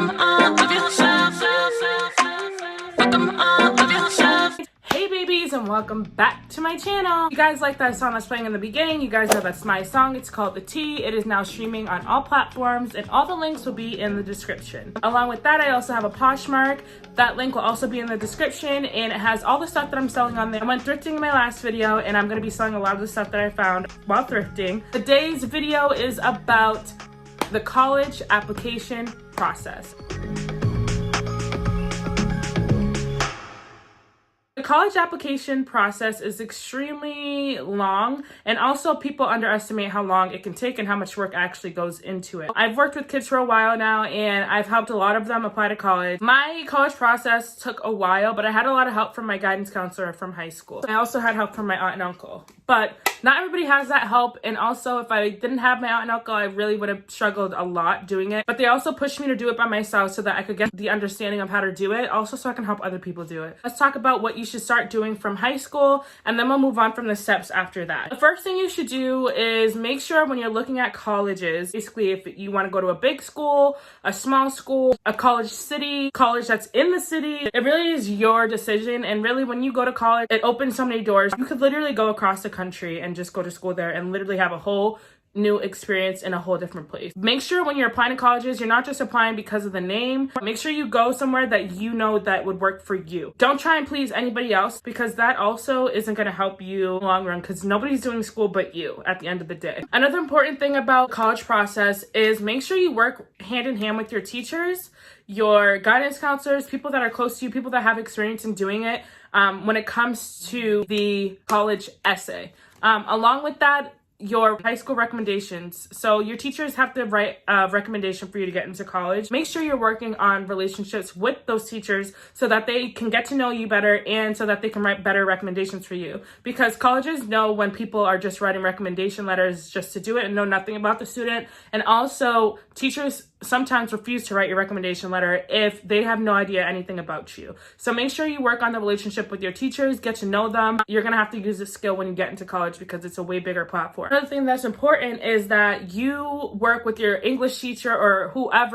them all of yourself. Fuck them all of yourself. Hey babies, and welcome back to my channel. You guys like that song that's playing in the beginning? You guys know that's my song. It's called The Tea. It is now streaming on all platforms, and all the links will be in the description. Along with that, I also have a Poshmark. That link will also be in the description, and it has all the stuff that I'm selling on there. I went thrifting in my last video, and I'm going to be selling a lot of the stuff that I found while thrifting. Today's video is about the college application process. The college application process is extremely long, and also people underestimate how long it can take and how much work actually goes into it. I've worked with kids for a while now, and I've helped a lot of them apply to college. My college process took a while, but I had a lot of help from my guidance counselor from high school. I also had help from my aunt and uncle, but not everybody has that help. And also, if I didn't have my aunt and uncle, I really would have struggled a lot doing it. But they also pushed me to do it by myself so that I could get the understanding of how to do it, also so I can help other people do it. Let's talk about what you should start doing from high school, and then we'll move on from the steps after that. The first thing you should do is make sure when you're looking at colleges, basically if you want to go to a big school, a small school, a college city, college that's in the city, it really is your decision. And really, when you go to college, it opens so many doors. You could literally go across the country and just go to school there and literally have a whole new experience in a whole different place. Make sure when you're applying to colleges, you're not just applying because of the name. Make sure you go somewhere that you know that would work for you. Don't try and please anybody else, because that also isn't going to help you in the long run, because nobody's doing school but you at the end of the day. Another important thing about college process is make sure you work hand in hand with your teachers, your guidance counselors, people that are close to you, people that have experience in doing it when it comes to the college essay. Along with that, your high school recommendations. So your teachers have to write a recommendation for you to get into college. Make sure you're working on relationships with those teachers so that they can get to know you better and so that they can write better recommendations for you. Because colleges know when people are just writing recommendation letters just to do it and know nothing about the student. And also, teachers sometimes refuse to write your recommendation letter if they have no idea anything about you. So make sure you work on the relationship with your teachers, get to know them. You're going to have to use this skill when you get into college because it's a way bigger platform. Another thing that's important is that you work with your English teacher or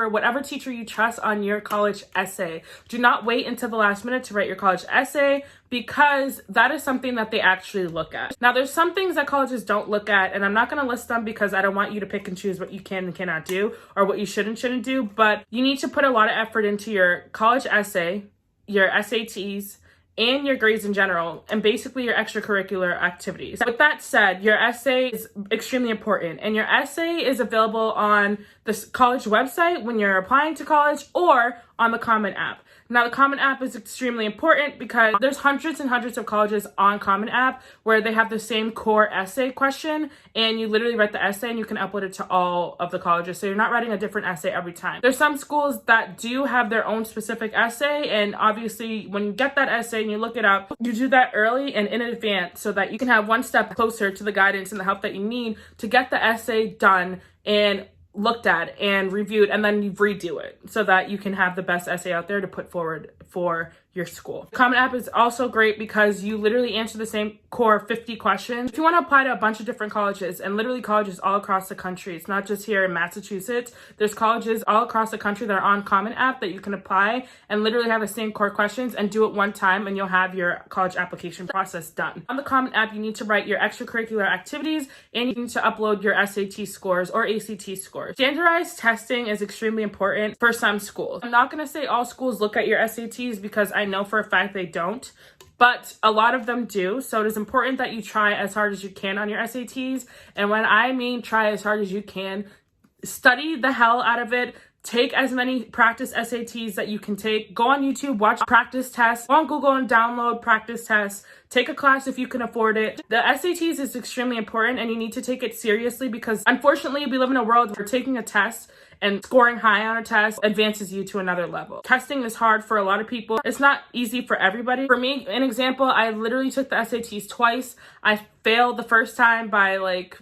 whatever teacher you trust on your college essay. Do not wait until the last minute to write your college essay, because that is something that they actually look at. Now, there's some things that colleges don't look at, and I'm not going to list them because I don't want you to pick and choose what you can and cannot do or what you should and shouldn't do, but you need to put a lot of effort into your college essay, your SATs, and your grades in general, and basically your extracurricular activities. With that said, your essay is extremely important, and your essay is available on the college website when you're applying to college or on the Common App. Now, the Common App is extremely important because there's hundreds and hundreds of colleges on Common App where they have the same core essay question, and you literally write the essay and you can upload it to all of the colleges. So you're not writing a different essay every time. There's some schools that do have their own specific essay, and obviously when you get that essay and you look it up, you do that early and in advance so that you can have one step closer to the guidance and the help that you need to get the essay done and looked at and reviewed, and then you redo it so that you can have the best essay out there to put forward for your school. Common App is also great because you literally answer the same core 50 questions. If you want to apply to a bunch of different colleges, and literally colleges all across the country, it's not just here in Massachusetts, there's colleges all across the country that are on Common App that you can apply and literally have the same core questions and do it one time, and you'll have your college application process done. On the Common App, you need to write your extracurricular activities, and you need to upload your SAT scores or ACT scores. Standardized testing is extremely important for some schools. I'm not going to say all schools look at your SATs because I know for a fact they don't, but a lot of them do. So it is important that you try as hard as you can on your SATs. And when I mean try as hard as you can, study the hell out of it. Take as many practice SATs that you can take. Go on YouTube, watch practice tests. Go on Google and download practice tests. Take a class if you can afford it. The SATs is extremely important, and you need to take it seriously because unfortunately we live in a world where taking a test and scoring high on a test advances you to another level. Testing is hard for a lot of people. It's not easy for everybody. For me, an example, I literally took the SATs twice. I failed the first time by like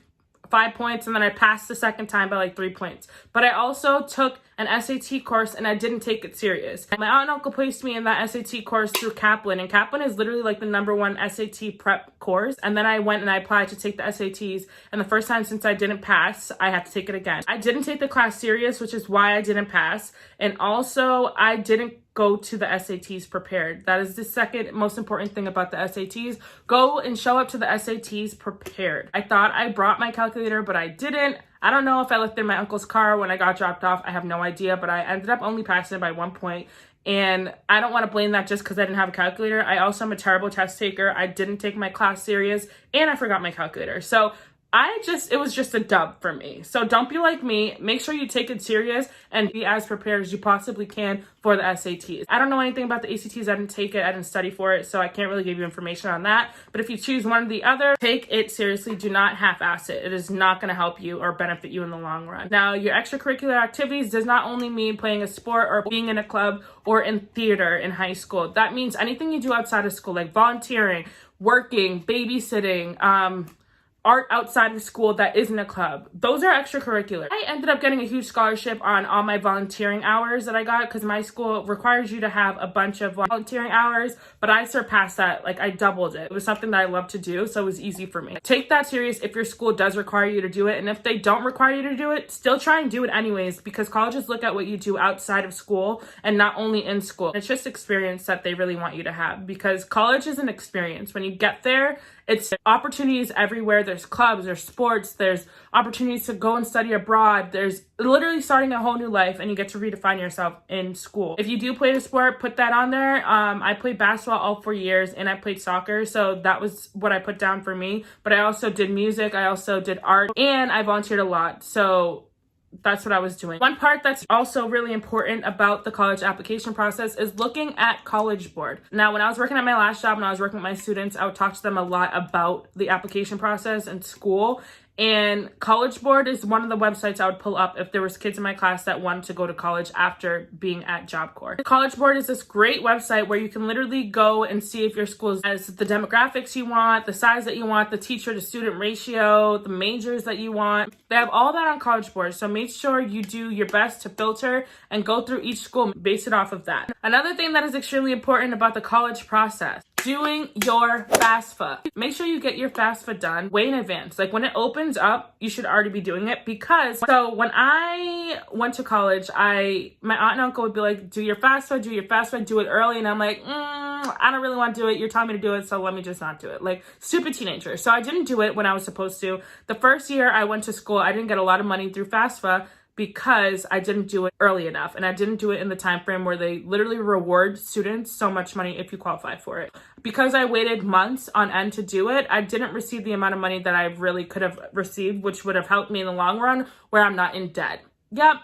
5 points, and then I passed the second time by like 3 points. But I also took an SAT course and I didn't take it serious. My aunt and uncle placed me in that SAT course through Kaplan, and Kaplan is literally like the #1 SAT prep course. And then I went and I applied to take the SATs, and the first time since I didn't pass, I have to take it again. I didn't take the class serious, which is why I didn't pass, and also I didn't go to the SATs prepared. That is the second most important thing about the SATs. Go and show up to the SATs prepared. I thought I brought my calculator, but I didn't. I don't know if I left it in my uncle's car when I got dropped off. I have no idea, but I ended up only passing it by 1 point. And I don't want to blame that just because I didn't have a calculator. I also am a terrible test taker. I didn't take my class serious, and I forgot my calculator. So it was just a dub for me. So don't be like me. Make sure you take it serious and be as prepared as you possibly can for the SATs. I don't know anything about the ACTs. I didn't take it. I didn't study for it. So I can't really give you information on that. But if you choose one or the other, take it seriously. Do not half-ass it. It is not going to help you or benefit you in the long run. Now, your extracurricular activities does not only mean playing a sport or being in a club or in theater in high school. That means anything you do outside of school, like volunteering, working, babysitting, art outside of school that isn't a club. Those are extracurricular. I ended up getting a huge scholarship on all my volunteering hours that I got because my school requires you to have a bunch of volunteering hours, but I surpassed that. Like, I doubled it. It was something that I love to do, so it was easy for me. Take that serious if your school does require you to do it, and if they don't require you to do it, still try and do it anyways, because colleges look at what you do outside of school and not only in school. It's just experience that they really want you to have, because college is an experience. When you get there, it's opportunities everywhere. There's clubs, there's sports, there's opportunities to go and study abroad. There's literally starting a whole new life, and you get to redefine yourself in school. If you do play the sport, put that on there. I played basketball all 4 years, and I played soccer, so that was what I put down for me. But I also did music, I also did art, and I volunteered a lot. So that's what I was doing. One part that's also really important about the college application process is looking at College Board. Now, when I was working at my last job, when I was working with my students, I would talk to them a lot about the application process and school. And College Board is one of the websites I would pull up if there was kids in my class that wanted to go to college after being at Job Corps. College Board is this great website where you can literally go and see if your school has the demographics you want, the size that you want, the teacher to student ratio, the majors that you want. They have all that on College Board, so make sure you do your best to filter and go through each school, base it off of that. Another thing that is extremely important about the college process: doing your FAFSA. Make sure you get your FAFSA done way in advance. Like, when it opens up, you should already be doing it, because so when I went to college, my aunt and uncle would be like, do your FAFSA, do it early. And I'm like, I don't really want to do it. You're telling me to do it, so let me just not do it. Like, stupid teenager. So I didn't do it when I was supposed to. The first year I went to school, I didn't get a lot of money through FAFSA because I didn't do it early enough, and I didn't do it in the time frame where they literally reward students so much money if you qualify for it. Because I waited months on end to do it, I didn't receive the amount of money that I really could have received, which would have helped me in the long run, where I'm not in debt. Yep.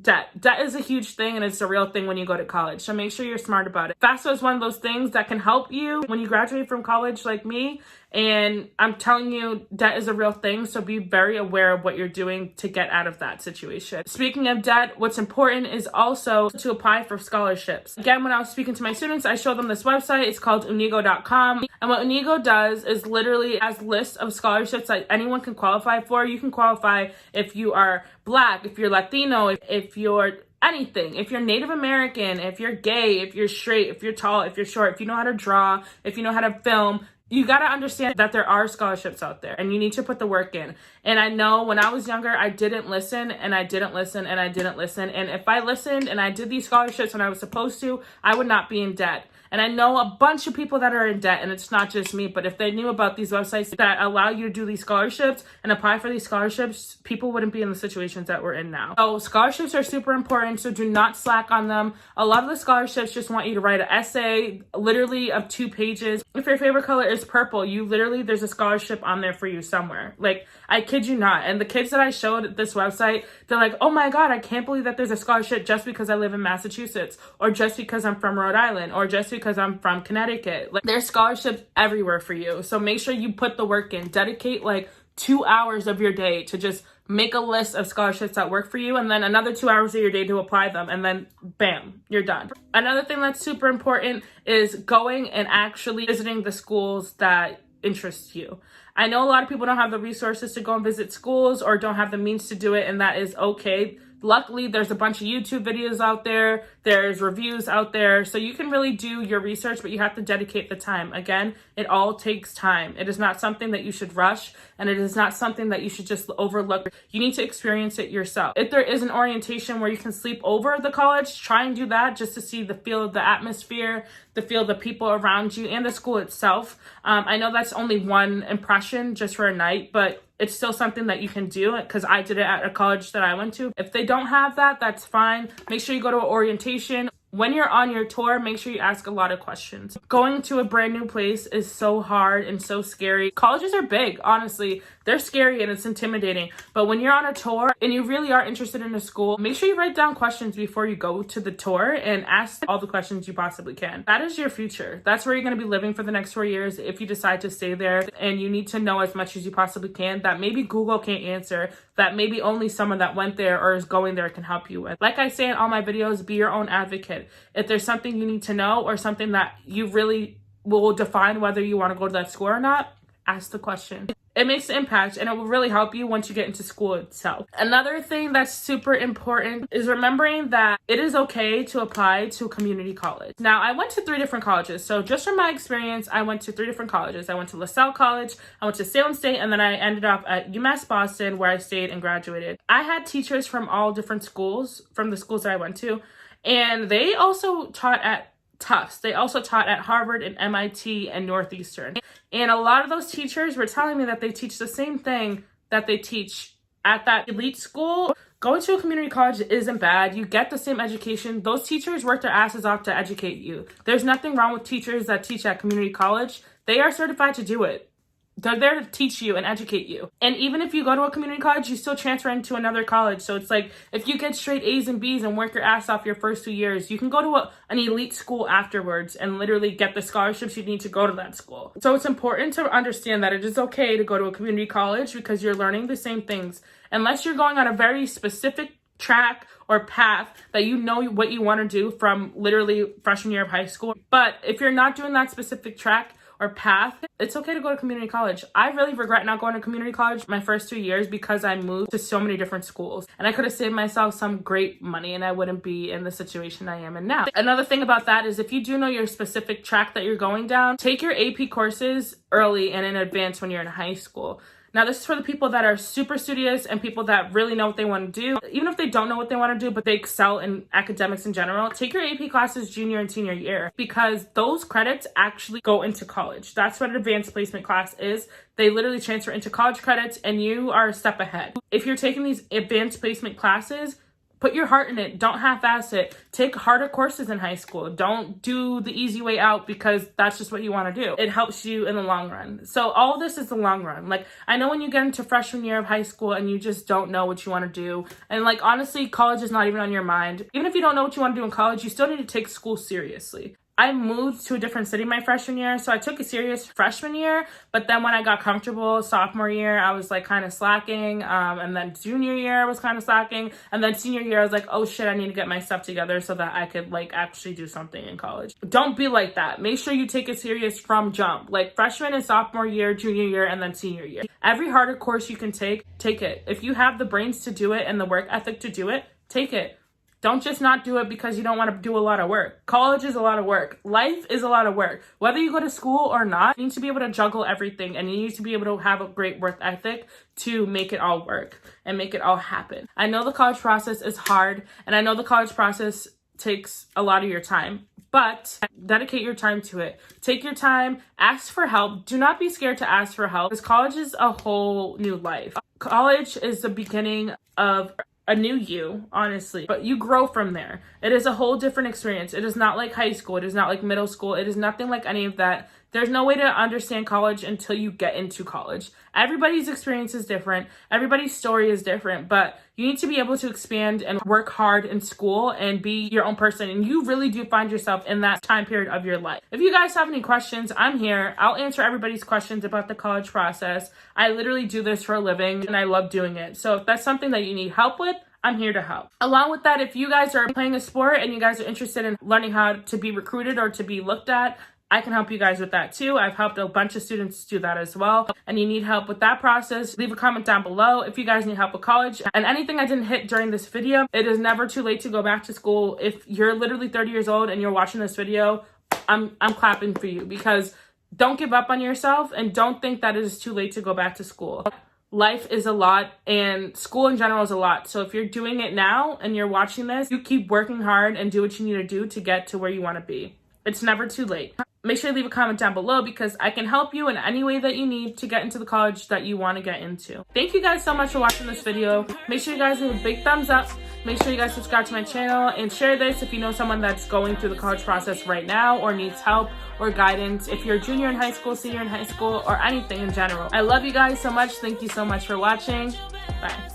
Debt is a huge thing, and it's a real thing when you go to college. So make sure you're smart about it. FAFSA is one of those things that can help you when you graduate from college like me. And I'm telling you, debt is a real thing. So be very aware of what you're doing to get out of that situation. Speaking of debt, what's important is also to apply for scholarships. Again, when I was speaking to my students, I showed them this website. It's called unigo.com. And what Unigo does is literally has lists of scholarships that anyone can qualify for. You can qualify if you are Black, if you're Latino, if you're anything, if you're Native American, if you're gay, if you're straight, if you're tall, if you're short, if you know how to draw, if you know how to film. You got to understand that there are scholarships out there, and you need to put the work in. And I know when I was younger, I didn't listen, and I didn't listen, and I didn't listen. And if I listened and I did these scholarships when I was supposed to, I would not be in debt. And I know a bunch of people that are in debt, and it's not just me, but if they knew about these websites that allow you to do these scholarships and apply for these scholarships, people wouldn't be in the situations that we're in now. So scholarships are super important, so do not slack on them. A lot of the scholarships just want you to write an essay, literally of 2 pages. If your favorite color is purple, there's a scholarship on there for you somewhere. Like, I kid you not. And the kids that I showed this website, they're like, oh my God, I can't believe that there's a scholarship just because I live in Massachusetts, or just because I'm from Rhode Island, or just because I'm from Connecticut. Like, there's scholarships everywhere for you. So make sure you put the work in. Dedicate like 2 hours of your day to just make a list of scholarships that work for you, and then another 2 hours of your day to apply them, and then bam, you're done. Another thing that's super important is going and actually visiting the schools that interest you. I know a lot of people don't have the resources to go and visit schools or don't have the means to do it, and that is okay. Luckily, there's a bunch of YouTube videos out there, there's reviews out there, so you can really do your research, but you have to dedicate the time. Again, it all takes time. It is not something that you should rush, and it is not something that you should just overlook. You need to experience it yourself. If there is an orientation where you can sleep over the college, try and do that just to see the feel of the atmosphere, the feel of the people around you, and the school itself. I know that's only one impression just for a night, but it's still something that you can do because I did it at a college that I went to. If they don't have that, that's fine. Make sure you go to an orientation. When you're on your tour, make sure you ask a lot of questions. Going to a brand new place is so hard and so scary. Colleges are big, honestly. They're scary and it's intimidating. But when you're on a tour and you really are interested in a school, make sure you write down questions before you go to the tour and ask all the questions you possibly can. That is your future. That's where you're going to be living for the next 4 years if you decide to stay there. And you need to know as much as you possibly can that maybe Google can't answer, that maybe only someone that went there or is going there can help you with. Like I say in all my videos, be your own advocate. If there's something you need to know or something that you really will define whether you want to go to that school or not, ask the question. It makes an impact and it will really help you once you get into school itself. Another thing that's super important is remembering that it is okay to apply to a community college. Now, I went to 3 different colleges. So just from my experience, I went to 3 different colleges. I went to LaSalle College, I went to Salem State, and then I ended up at UMass Boston where I stayed and graduated. I had teachers from all different schools, from the schools that I went to, and they also taught at Tufts. They also taught at Harvard and MIT and Northeastern. And a lot of those teachers were telling me that they teach the same thing that they teach at that elite school. Going to a community college isn't bad. You get the same education. Those teachers work their asses off to educate you. There's nothing wrong with teachers that teach at community college. They are certified to do it. They're there to teach you and educate you. And even if you go to a community college, you still transfer into another college. So it's like, if you get straight A's and B's and work your ass off your first 2 years, you can go to an elite school afterwards and literally get the scholarships you need to go to that school. So it's important to understand that it is okay to go to a community college because you're learning the same things. Unless you're going on a very specific track or path that you know what you want to do from literally freshman year of high school. But if you're not doing that specific track or path, it's okay to go to community college. I really regret not going to community college my first 2 years because I moved to so many different schools and I could have saved myself some great money and I wouldn't be in the situation I am in now. Another thing about that is if you do know your specific track that you're going down, take your AP courses early and in advance when you're in high school. Now, this is for the people that are super studious and people that really know what they want to do. Even if they don't know what they want to do, but they excel in academics in general, take your AP classes junior and senior year because those credits actually go into college. That's what an advanced placement class is. They literally transfer into college credits and you are a step ahead. If you're taking these advanced placement classes, put your heart in it. Don't half-ass it. Take harder courses in high school. Don't do the easy way out because that's just what you want to do. It helps you in the long run. So all of this is the long run. Like, I know when you get into freshman year of high school and you just don't know what you want to do. And like, honestly, college is not even on your mind. Even if you don't know what you want to do in college, you still need to take school seriously. I moved to a different city my freshman year, so I took it serious freshman year, but then when I got comfortable sophomore year, I was like kind of slacking, and then junior year I was kind of slacking, and then senior year I was like, oh shit, I need to get my stuff together so that I could like actually do something in college. Don't be like that. Make sure you take it serious from jump, like freshman and sophomore year, junior year, and then senior year. Every harder course you can take it. If you have the brains to do it and the work ethic to do it, take it. Don't just not do it because you don't want to do a lot of work. College is a lot of work. Life is a lot of work. Whether you go to school or not, you need to be able to juggle everything and you need to be able to have a great work ethic to make it all work and make it all happen. I know the college process is hard and I know the college process takes a lot of your time, but dedicate your time to it. Take your time, ask for help. Do not be scared to ask for help because college is a whole new life. College is the beginning of a new you, honestly, but you grow from there. It is a whole different experience. It is not like high school. It is not like middle school. It is nothing like any of that. There's no way to understand college until you get into college. Everybody's experience is different. Everybody's story is different, but you need to be able to expand and work hard in school and be your own person. And you really do find yourself in that time period of your life. If you guys have any questions, I'm here. I'll answer everybody's questions about the college process. I literally do this for a living and I love doing it. So if that's something that you need help with, I'm here to help. Along with that, if you guys are playing a sport and you guys are interested in learning how to be recruited or to be looked at, I can help you guys with that too. I've helped a bunch of students do that as well. And you need help with that process, leave a comment down below. If you guys need help with college and anything I didn't hit during this video, it is never too late to go back to school. If you're literally 30 years old and you're watching this video, I'm clapping for you, because don't give up on yourself and don't think that it is too late to go back to school. Life is a lot and school in general is a lot. So if you're doing it now and you're watching this, you keep working hard and do what you need to do to get to where you want to be. It's never too late. Make sure you leave a comment down below, because I can help you in any way that you need to get into the college that you want to get into. Thank you guys so much for watching this video. Make sure you guys leave a big thumbs up. Make sure you guys subscribe to my channel and share this if you know someone that's going through the college process right now or needs help or guidance. If you're a junior in high school, senior in high school, or anything in general. I love you guys so much. Thank you so much for watching. Bye.